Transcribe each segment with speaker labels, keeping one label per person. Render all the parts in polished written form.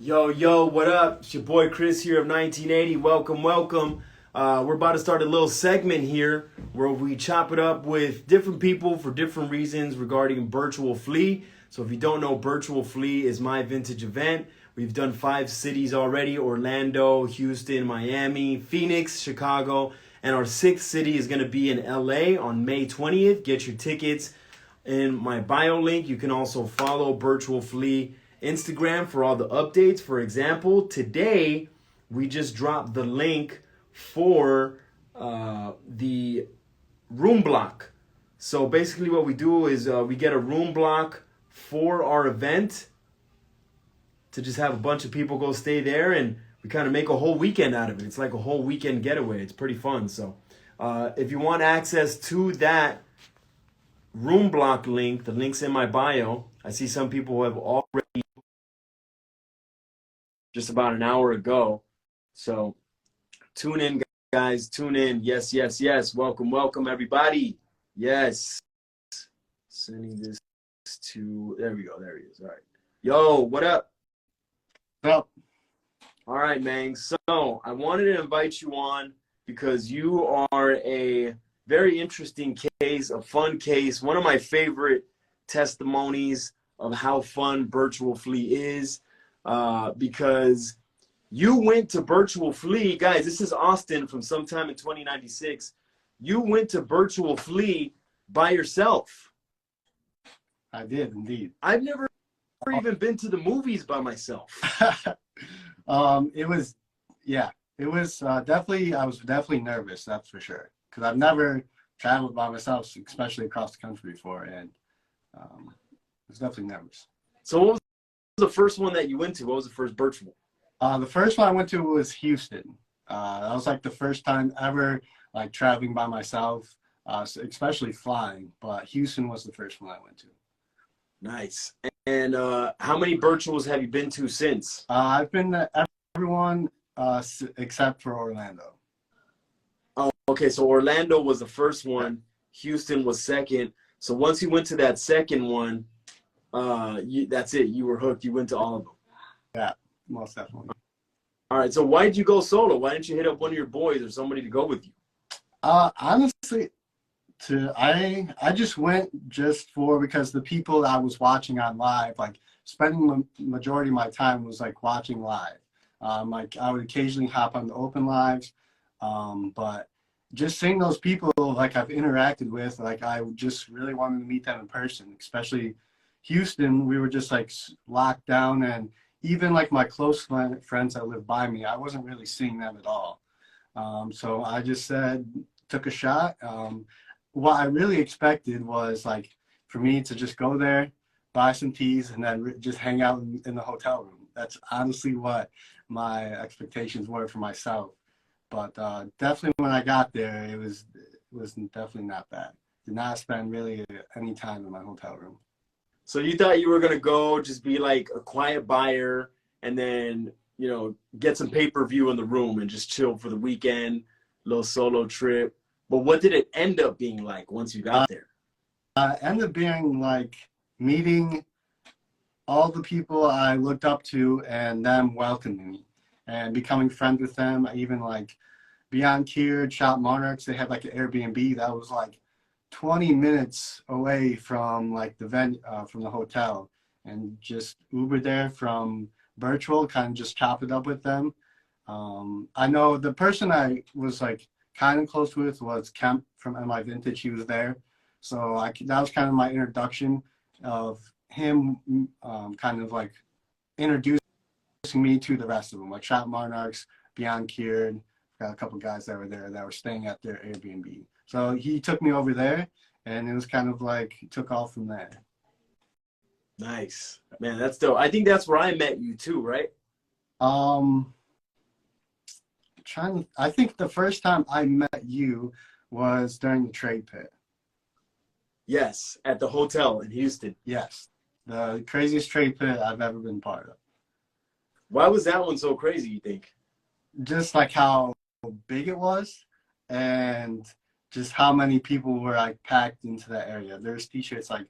Speaker 1: Yo, yo, what up? It's your boy Chris here of 1980. Welcome, welcome. We're about to start a little segment here where we chop it up with different people for different reasons regarding Virtual Flea. So if you don't know, Virtual Flea is my vintage event. We've done 5 cities already: Orlando, Houston, Miami, Phoenix, Chicago, and our 6th city is going to be in LA on May 20th. Get your tickets in my bio link. You can also follow Virtual Flea Instagram for all the updates. For example, today we just dropped the link for the room block. So basically what we do is we get a room block for our event to just have a bunch of people go stay there, and we kind of make a whole weekend out of it. It's like a whole weekend getaway. It's pretty fun. So if you want access to that room block link, the link's in my bio. I see some people have already just about an hour ago. So tune in, guys. Tune in. Yes, yes, yes. Welcome, welcome, everybody. Yes. Sending this to, there we go. There he is. All right. Yo, what up?
Speaker 2: Well,
Speaker 1: All right, man. So I wanted to invite you on because you are a very interesting case, a fun case, one of my favorite testimonies of how fun Virtual Flea is. Because you went to Virtual Flea, guys. This is Austin from sometime in 2096. You went to Virtual Flea by yourself.
Speaker 2: I did indeed.
Speaker 1: I've never even been to the movies by myself.
Speaker 2: It was, yeah, it was definitely, I was definitely nervous, that's for sure. Because I've never traveled by myself, especially across the country before, and I was definitely nervous.
Speaker 1: So what was the first one that you went to? What was the first virtual?
Speaker 2: The first one I went to was Houston. That was like the first time ever like traveling by myself, especially flying. But Houston was the first one I went to.
Speaker 1: Nice. And how many virtuals have you been to since?
Speaker 2: I've been to everyone except for Orlando.
Speaker 1: Oh, okay. So Orlando was the first one. Houston was second. So once you went to that second one, that's it. You were hooked. You went to all of them.
Speaker 2: Yeah, most definitely.
Speaker 1: All right. So why did you go solo? Why didn't you hit up one of your boys or somebody to go with you?
Speaker 2: Honestly, I just went just for because the people I was watching on live, like spending the majority of my time was like watching live. Like I would occasionally hop on the open lives, but just seeing those people like I've interacted with, like I just really wanted to meet them in person. Especially Houston, we were just like locked down, and even like my close friends that live by me, I wasn't really seeing them at all. So I just said, took a shot. What I really expected was like for me to just go there, buy some teas, and then just hang out in the hotel room. That's honestly what my expectations were for myself. But definitely when I got there, it was definitely not bad. Did not spend really any time in my hotel room.
Speaker 1: So you thought you were going to go just be like a quiet buyer and then, get some pay-per-view in the room and just chill for the weekend, little solo trip. But what did it end up being like once you got there?
Speaker 2: Ended up being like meeting all the people I looked up to and them welcoming me and becoming friends with them. Even like Beyond Cured, Shop Monarchs, they had like an Airbnb that was like 20 minutes away from like the from the hotel, and just Uber there from Virtual, kind of just chop it up with them. I know the person I was like kind of close with was Kemp from MI Vintage. He was there. So that was kind of my introduction of him, kind of like introducing me to the rest of them, like Shop Monarchs, Beyond Cured. Got a couple guys that were there that were staying at their Airbnb. So he took me over there, and it was kind of like he took off from there.
Speaker 1: Nice. Man, that's dope. I think that's where I met you too, right?
Speaker 2: I think the first time I met you was during the trade pit.
Speaker 1: Yes, at the hotel in Houston.
Speaker 2: Yes, the craziest trade pit I've ever been part of.
Speaker 1: Why was that one so crazy, you think?
Speaker 2: Just like how big it was, and just how many people were like packed into that area. There's t-shirts like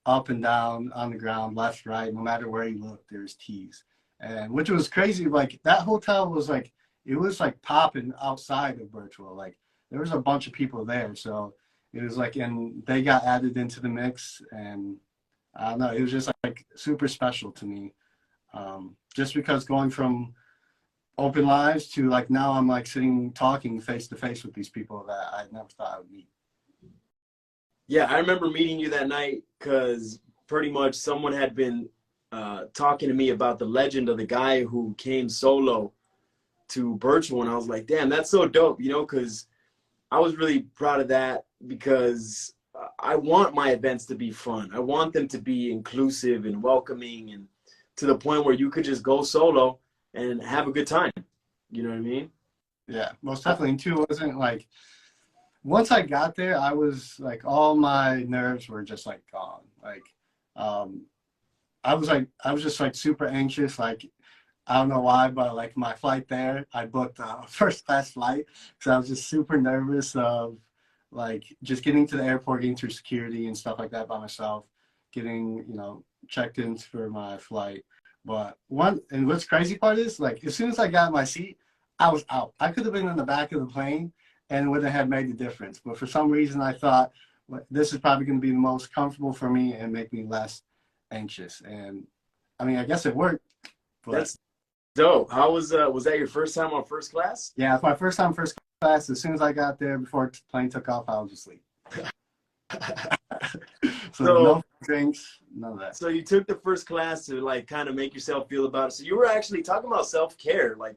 Speaker 2: up and down on the ground, left, right, no matter where you look, there's tees. and which was crazy. Like that hotel was like it was like popping outside of virtual. Like there was a bunch of people there, so it was like, and they got added into the mix, and I don't know, it was just like super special to me. Just because going from open lives to like now I'm like sitting talking face to face with these people that I never thought I would meet.
Speaker 1: Yeah, I remember meeting you that night because pretty much someone had been talking to me about the legend of the guy who came solo to virtual, and I was like, damn, that's so dope, you know, because I was really proud of that because I want my events to be fun. I want them to be inclusive and welcoming and to the point where you could just go solo and have a good time. You know what I mean?
Speaker 2: Yeah, most definitely. And two, it wasn't like once I got there, I was like all my nerves were just like gone. Like um I was just like super anxious. Like I don't know why, but like my flight there, I booked a first class flight because I was just super nervous of like just getting to the airport, getting through security and stuff like that by myself, getting, you know, checked in for my flight. But one, and what's crazy part is like as soon as I got my seat, I was out. I could have been in the back of the plane and it wouldn't have made a difference. But for some reason, I thought well, this is probably going to be the most comfortable for me and make me less anxious. And I mean, I guess it worked. But
Speaker 1: That's dope. How was that your first time on first class?
Speaker 2: yeah, it's my first time first class. As soon as I got there, before the plane took off, I was asleep. So
Speaker 1: So
Speaker 2: no drinks, none of that.
Speaker 1: so you took the first class to like kind of make yourself feel about it. So you were actually talking about self-care. Like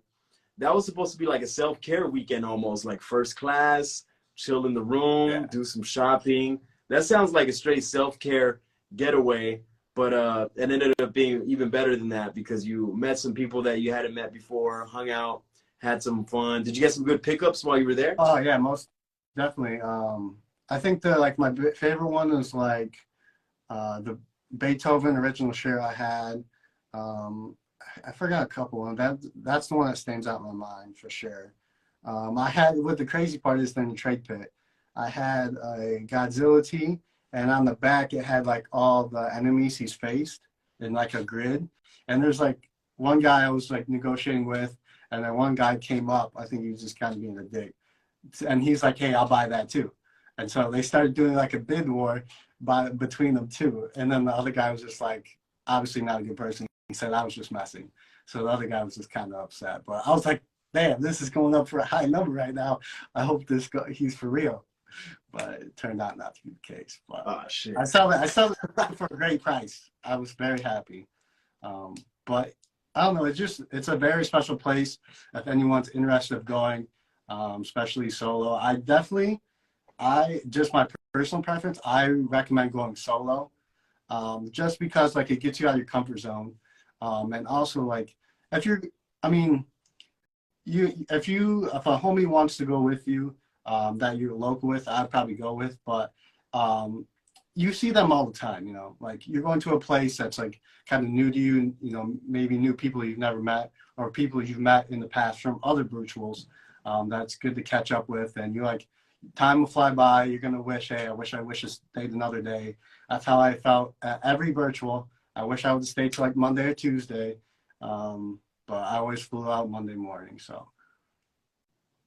Speaker 1: that was supposed to be like a self-care weekend almost, like first class, chill in the room,
Speaker 2: Yeah.
Speaker 1: do some shopping. That sounds like a straight self-care getaway, but it ended up being even better than that because you met some people that you hadn't met before, hung out, had some fun. Did you get some good pickups while you were there?
Speaker 2: Oh yeah, most definitely. I think the like my favorite one is like the Beethoven original share I had. Um, I forgot a couple, and that's the one that stands out in my mind for sure. I had what the crazy part is then the trade pit. I had a Godzilla tee, and on the back it had like all the enemies he's faced in like a grid. And there's like one guy I was like negotiating with, and then one guy came up. I think he was just kind of being a dick, and he's like, "Hey, I'll buy that too." And so they started doing like a bid war between them two. And then the other guy was just like, obviously not a good person. He said I was just messing. So the other guy was just kind of upset. But I was like, damn, this is going up for a high number right now. I hope he's for real. But it turned out not to be the case. But
Speaker 1: Oh shit.
Speaker 2: I saw it for a great price. I was very happy. But I don't know. It's a very special place. If anyone's interested of going, especially solo, I just my personal preference. I recommend going solo, just because like it gets you out of your comfort zone, and also like if you're, I mean, if a homie wants to go with you, that you're local with, I'd probably go with. But you see them all the time. You know, like you're going to a place that's like kind of new to you. You know, maybe new people you've never met or people you've met in the past from other virtuals. That's good to catch up with, and you're like time will fly by. You're gonna wish, hey, I wish I stayed another day. That's how I felt at every virtual. I wish I would have stayed till like Monday or Tuesday, but I always flew out Monday morning. So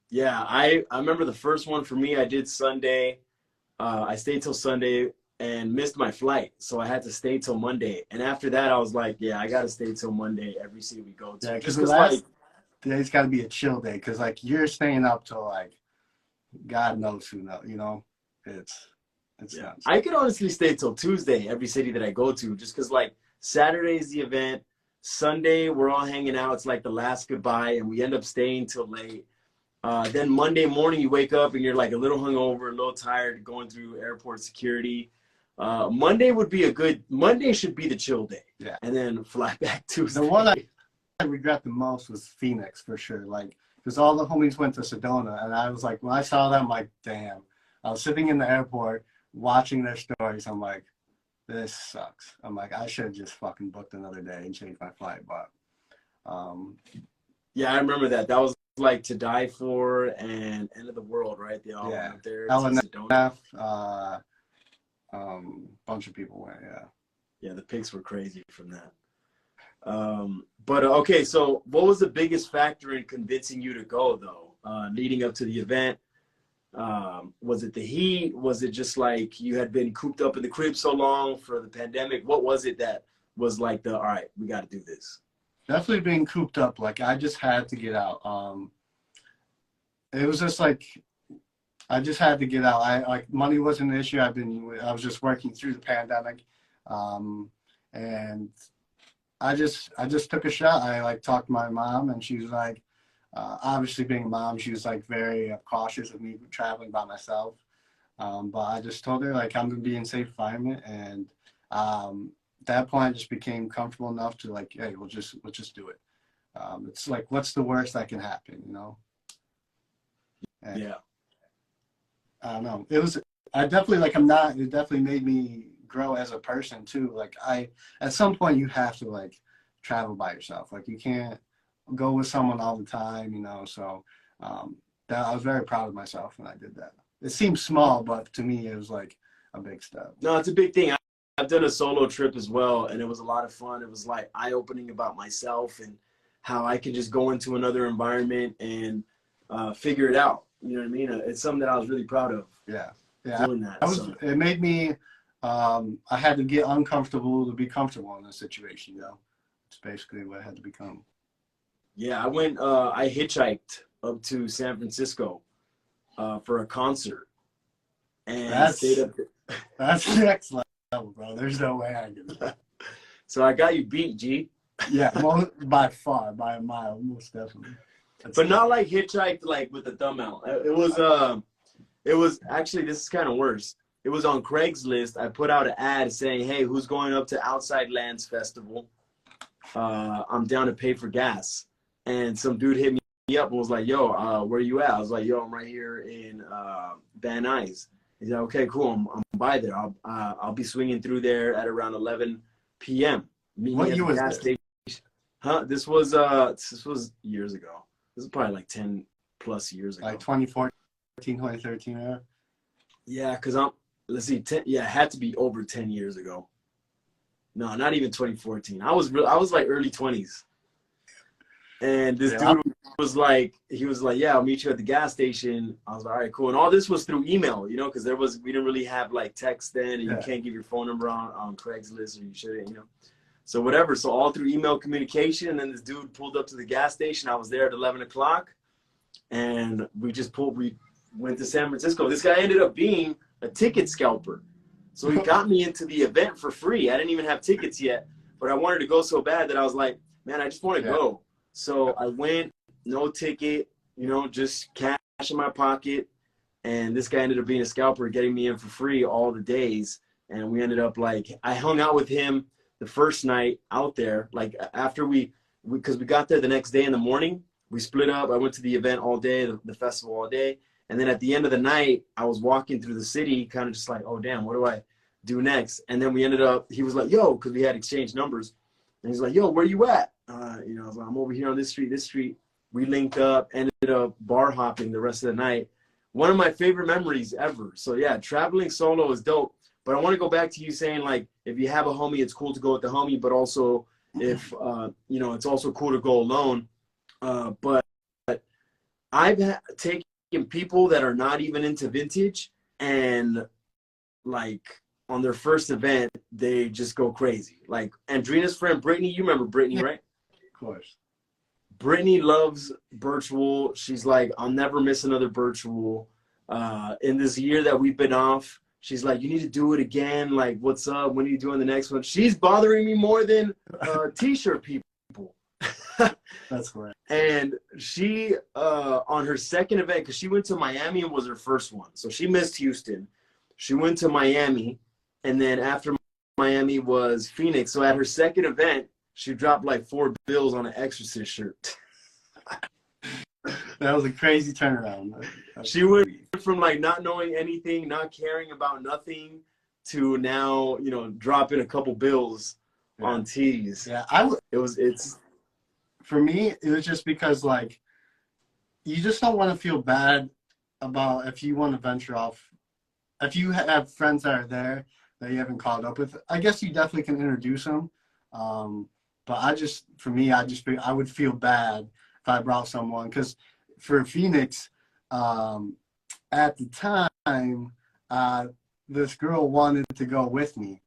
Speaker 1: Yeah, I remember the first one for me. I did Sunday. I stayed till Sunday and missed my flight, so I had to stay till Monday. And after that, I was like, yeah, I gotta stay till Monday every city we go to.
Speaker 2: yeah, because
Speaker 1: Just
Speaker 2: the
Speaker 1: cause like
Speaker 2: last day's got to be a chill day, because like you're staying up till like God knows who knows. You know, it's
Speaker 1: yeah,
Speaker 2: nuts.
Speaker 1: I could honestly stay till Tuesday every city that I go to, just cause like Saturday's the event, Sunday we're all hanging out. It's like the last goodbye, and we end up staying till late. Then Monday morning you wake up and you're like a little hungover, a little tired, going through airport security. Monday should be the chill day,
Speaker 2: Yeah,
Speaker 1: and then fly back
Speaker 2: the one
Speaker 1: Tuesday.
Speaker 2: I regret the most was Phoenix for sure. Like, because all the homies went to Sedona, and I was like, when I saw them, like, damn. I was sitting in the airport watching their stories. I'm like, this sucks. I'm like, I should have just fucking booked another day and changed my flight. But um,
Speaker 1: Yeah, I remember that. That was like To Die For and End of the World, right? They all
Speaker 2: yeah,
Speaker 1: went there to Sedona.
Speaker 2: LNF, bunch of people went. Yeah,
Speaker 1: Yeah, the pics were crazy from that. But okay, so what was the biggest factor in convincing you to go though, leading up to the event? Was it the heat? Was it just like you had been cooped up in the crib so long for the pandemic? What was it that was like all right, we got to do this?
Speaker 2: Definitely being cooped up. Like I just had to get out. It was just like I just had to get out. I like money wasn't an issue. I was just working through the pandemic, and I just took a shot. I like talked to my mom, and she was like, obviously being a mom, she was like very cautious of me traveling by myself. But I just told her like I'm gonna be in safe environment, and at that point I just became comfortable enough to like, hey, let's just do it. It's like what's the worst that can happen, you know? And
Speaker 1: Yeah.
Speaker 2: I don't know. I definitely like it definitely made me grow as a person too. Like at some point you have to like travel by yourself. Like you can't go with someone all the time, you know. So that I was very proud of myself when I did that. It seems small, but to me it was like a big step.
Speaker 1: No, it's a big thing. I've done a solo trip as well, and it was a lot of fun. It was like eye-opening about myself and how I can just go into another environment and figure it out. You know what I mean? It's something that I was really proud of.
Speaker 2: Yeah.
Speaker 1: Doing that.
Speaker 2: It made me I had to get uncomfortable to be comfortable in this situation, you know. It's basically what I had to become.
Speaker 1: Yeah, I hitchhiked up to San Francisco for a concert and stayed up there.
Speaker 2: That's next level, bro. There's no way I did that.
Speaker 1: So I got you beat, G.
Speaker 2: Yeah, by far, by a mile, most definitely.
Speaker 1: But not like hitchhiked like with the thumb out. It was actually, this is kind of worse. It was on Craigslist. I put out an ad saying, hey, who's going up to Outside Lands Festival? I'm down to pay for gas. And some dude hit me up and was like, yo, where you at? I was like, yo, I'm right here in Van Nuys. He's like, okay, cool. I'm by there. I'll be swinging through there at around 11 p.m.
Speaker 2: What year was
Speaker 1: gas
Speaker 2: this?
Speaker 1: station. Huh? This was years ago. This is probably like 10 plus years ago.
Speaker 2: Like 2014, 2013 era?
Speaker 1: Yeah, because let's see, it had to be over 10 years ago. No, not even 2014. I was like early 20s. And this dude was like, yeah, I'll meet you at the gas station. I was like, all right, cool. And all this was through email, you know, because we didn't really have like text then, and you can't give your phone number on Craigslist, or you shouldn't, you know. So whatever. So all through email communication. And then this dude pulled up to the gas station. I was there at 11 o'clock. And we went to San Francisco. This guy ended up being a ticket scalper. So he got me into the event for free. I didn't even have tickets yet. But I wanted to go so bad that I was like, man, I just want to go. So I went, no ticket, you know, just cash in my pocket. And this guy ended up being a scalper, getting me in for free all the days. And we ended up like, I hung out with him the first night out there. Like after because we got there the next day in the morning, we split up. I went to the event all day, the festival all day. And then at the end of the night, I was walking through the city, kind of just like, oh, damn, what do I do next? And then he was like, yo, because we had exchanged numbers. And he's like, yo, where you at? You know, I was like, I'm over here on this street. We linked up, ended up bar hopping the rest of the night. One of my favorite memories ever. So yeah, traveling solo is dope. But I want to go back to you saying, like, if you have a homie, it's cool to go with the homie, but also if, you know, it's also cool to go alone. But I've taken people that are not even into vintage, and like on their first event, they just go crazy. Like Andrina's friend, Brittany, you remember Brittany, right?
Speaker 2: Of course.
Speaker 1: Brittany loves Birchwool. She's like, I'll never miss another Birchwool. In this year that we've been off, she's like, you need to do it again. Like, what's up? When are you doing the next one? She's bothering me more than t-shirt people.
Speaker 2: That's correct.
Speaker 1: And she, on her second event, because she went to Miami and was her first one. So she missed Houston. She went to Miami. And then after Miami was Phoenix. So at her second event, she dropped like 4 bills on an Exorcist shirt.
Speaker 2: That was a crazy turnaround.
Speaker 1: She went from like not knowing anything, not caring about nothing, to now, you know, dropping a couple bills on tees.
Speaker 2: Yeah, for me, it was just because like you just don't want to feel bad about if you want to venture off. If you have friends that are there that you haven't caught up with, I guess you definitely can introduce them. But for me, I would feel bad if I brought someone, because for Phoenix, at the time, this girl wanted to go with me,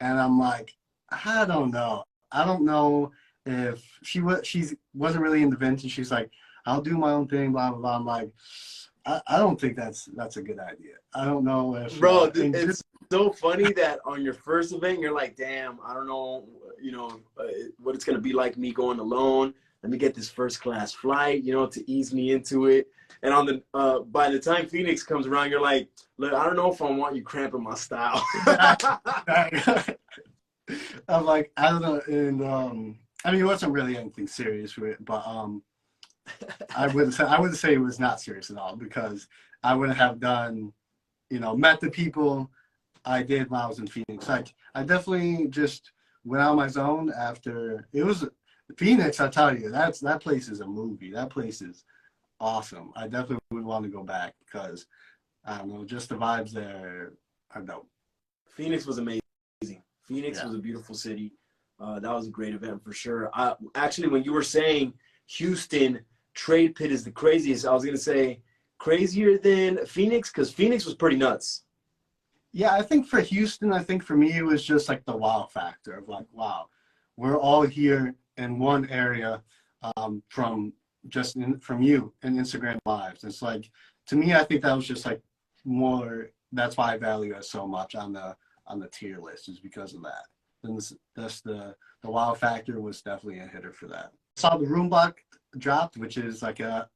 Speaker 2: and I'm like, I don't know. I don't know if she wasn't really into vintage. She's like, I'll do my own thing, blah blah blah. I'm like, I don't think that's a good idea. I don't know if
Speaker 1: Bro, it's so funny that on your first event you're like, damn, I don't know, what it's gonna be like me going alone. Let me get this first class flight, to ease me into it. And on the by the time Phoenix comes around, you're like, look, I don't know if I want you cramping my style.
Speaker 2: I'm like, I don't know, and I mean, it wasn't really anything serious with it, but I wouldn't say it was not serious at all, because I wouldn't have done, met the people I did when I was in Phoenix. Like, I definitely just went out my zone after it was Phoenix. I tell you, that place is a movie. That place is awesome. I definitely would want to go back, because I don't know, just the vibes there are dope.
Speaker 1: Phoenix was amazing. Phoenix was a beautiful city. That was a great event for sure. Actually, when you were saying Houston trade pit is the craziest, I was going to say crazier than Phoenix, because Phoenix was pretty nuts.
Speaker 2: Yeah, I think for Houston, I think for me, it was just like the wow factor of like, wow, we're all here in one area, from you and Instagram Lives. It's like, to me, I think that was just like more, that's why I value it so much on the tier list, is because of that. And that's the wow factor was definitely a hitter for that. Saw the room block dropped, which is like a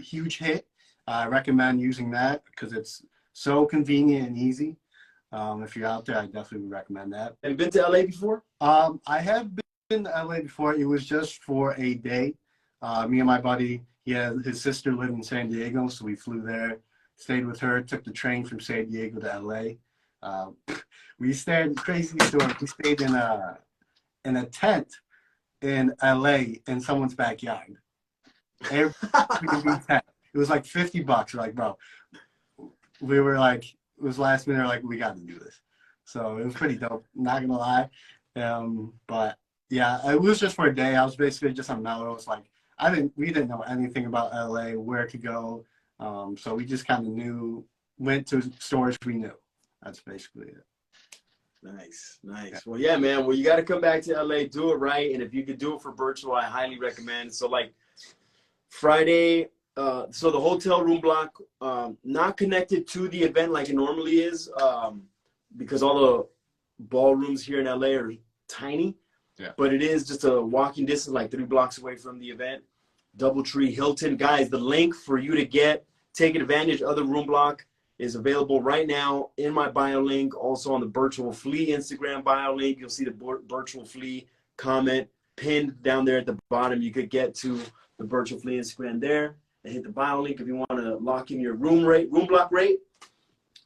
Speaker 2: huge hit. I recommend using that because it's so convenient and easy. If you're out there, I definitely would recommend that.
Speaker 1: Have you been to LA before?
Speaker 2: I have been to LA before. It was just for a day. Me and my buddy, his sister lived in San Diego, so we flew there, stayed with her, took the train from San Diego to LA. We stayed, crazy story, we stayed in a tent in LA in someone's backyard. Airbnb tent. It was like $50. We're like, bro, we were like, it was last minute, like, we got to do this. So it was pretty dope, not gonna lie. But yeah, it was just for a day. I was basically just on Melrose. Like, we didn't know anything about LA, where to go. So we just kind of went to stores we knew. That's basically it.
Speaker 1: Nice. Yeah. Well, yeah, man. Well, you got to come back to LA, do it right. And if you could do it for virtual, I highly recommend. So like Friday, so the hotel room block, not connected to the event like it normally is, because all the ballrooms here in LA are tiny. Yeah. But it is just a walking distance, like 3 blocks away from the event. Doubletree Hilton. Guys, the link for you to take advantage of the room block is available right now in my bio link. Also on the Virtual Flea Instagram bio link, you'll see the Virtual Flea comment pinned down there at the bottom. You could get to the Virtual Flea Instagram there and hit the bio link if you want to lock in your room block rate.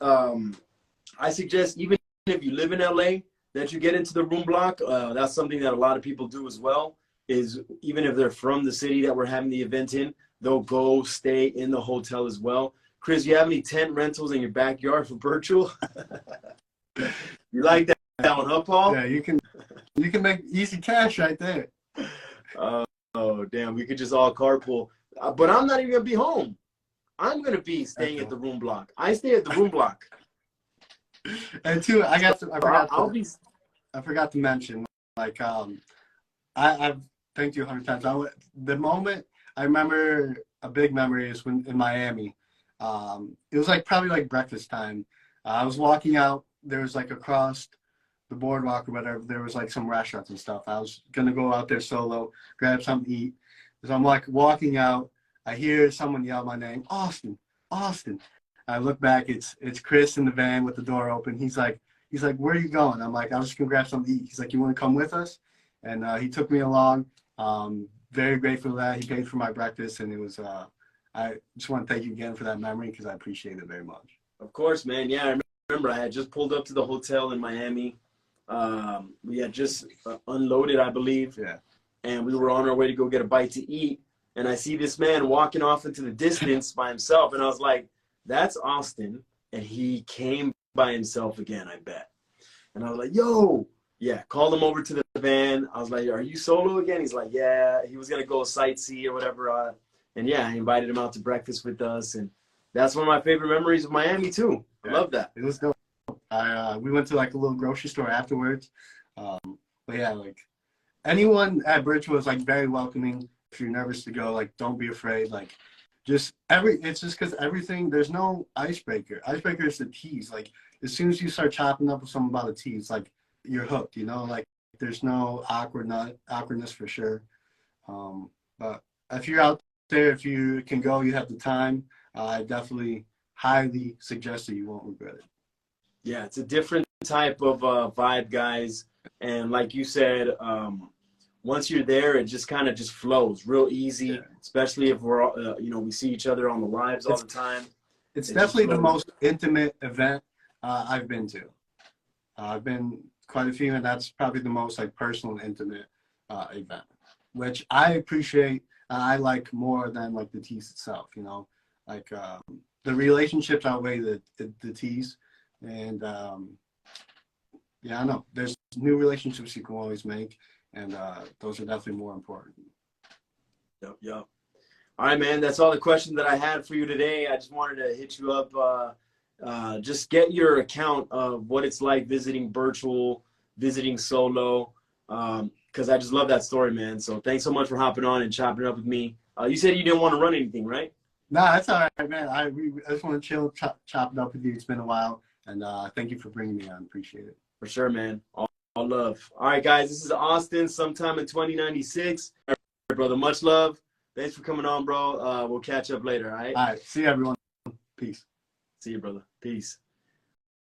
Speaker 1: I suggest, even if you live in LA, that you get into the room block. That's something that a lot of people do as well, is even if they're from the city that we're having the event in, they'll go stay in the hotel as well. Chris, you have any tent rentals in your backyard for virtual? You like that one, huh, Paul?
Speaker 2: Yeah, you can make easy cash right there.
Speaker 1: Oh, damn, we could just all carpool. But I'm not even going to be home. I'm going to be staying at the room block. I stay at the room block.
Speaker 2: And two, I forgot to mention, like, I've thanked you 100 times. The moment I remember, a big memory is when in Miami. It was like probably like breakfast time. I was walking out. There was like across the boardwalk or whatever, there was like some restaurants and stuff. I was gonna go out there solo, grab something to eat. So I'm like walking out. I hear someone yell my name, Austin, Austin. I look back. It's Chris in the van with the door open. He's like, where are you going? I'm like, I was just gonna grab something to eat. He's like, you want to come with us? And he took me along. Very grateful for that. He paid for my breakfast, and it was. I just want to thank you again for that memory, because I appreciate it very much.
Speaker 1: Of course, man. Yeah, I remember I had just pulled up to the hotel in Miami. We had just unloaded, I believe. Yeah. And we were on our way to go get a bite to eat. And I see this man walking off into the distance by himself. And I was like, that's Austin. And he came by himself again, I bet. And I was like, yo, Yeah, called him over to the van. I was like, "Are you solo again?" He's like, "Yeah." He was gonna go sightsee or whatever. And yeah, I invited him out to breakfast with us, and that's one of my favorite memories of Miami too. I
Speaker 2: Yeah,
Speaker 1: love that.
Speaker 2: it was dope. We went to like a little grocery store afterwards. But yeah, like anyone at Bridge was like very welcoming. If you're nervous to go, like don't be afraid. Like it's just because everything, there's no icebreaker. Icebreaker is the tease. Like as soon as you start chopping up with someone about a tease, like you're hooked, you know, like there's no awkwardness for sure. But if you're out there, if you can go, you have the time, I definitely highly suggest that you won't regret it.
Speaker 1: Yeah, it's a different type of vibe, guys. And like you said, once you're there, it just kind of just flows real
Speaker 2: Yeah.
Speaker 1: easy. Especially if we're, we see each other on the lives all
Speaker 2: It's
Speaker 1: the time.
Speaker 2: it's
Speaker 1: It just
Speaker 2: definitely the
Speaker 1: flows.
Speaker 2: most intimate event I've been to. I've been quite a few, and that's probably the most like personal and intimate event, which I appreciate. I like more than like the tease itself. You know, like the relationships outweigh the tease, and yeah, I know there's new relationships you can always make, and those are definitely more important.
Speaker 1: Yep, yep. All right, man. That's all the questions that I had for you today. I just wanted to hit you up. Just get your account of what it's like visiting virtual, visiting solo, because I just love that story, man. So thanks so much for hopping on and chopping it up with me. You said you didn't want to run anything, right?
Speaker 2: Nah, that's all right, man. I just want to chill, chop it up with you. It's been a while, and thank you for bringing me on. Appreciate it.
Speaker 1: For sure, man. All love. All right, guys. This is Austin sometime in 2096. All right, brother. Much love. Thanks for coming on, bro. We'll catch up later, all right?
Speaker 2: All right, see you, everyone. Peace.
Speaker 1: See you, brother. Peace.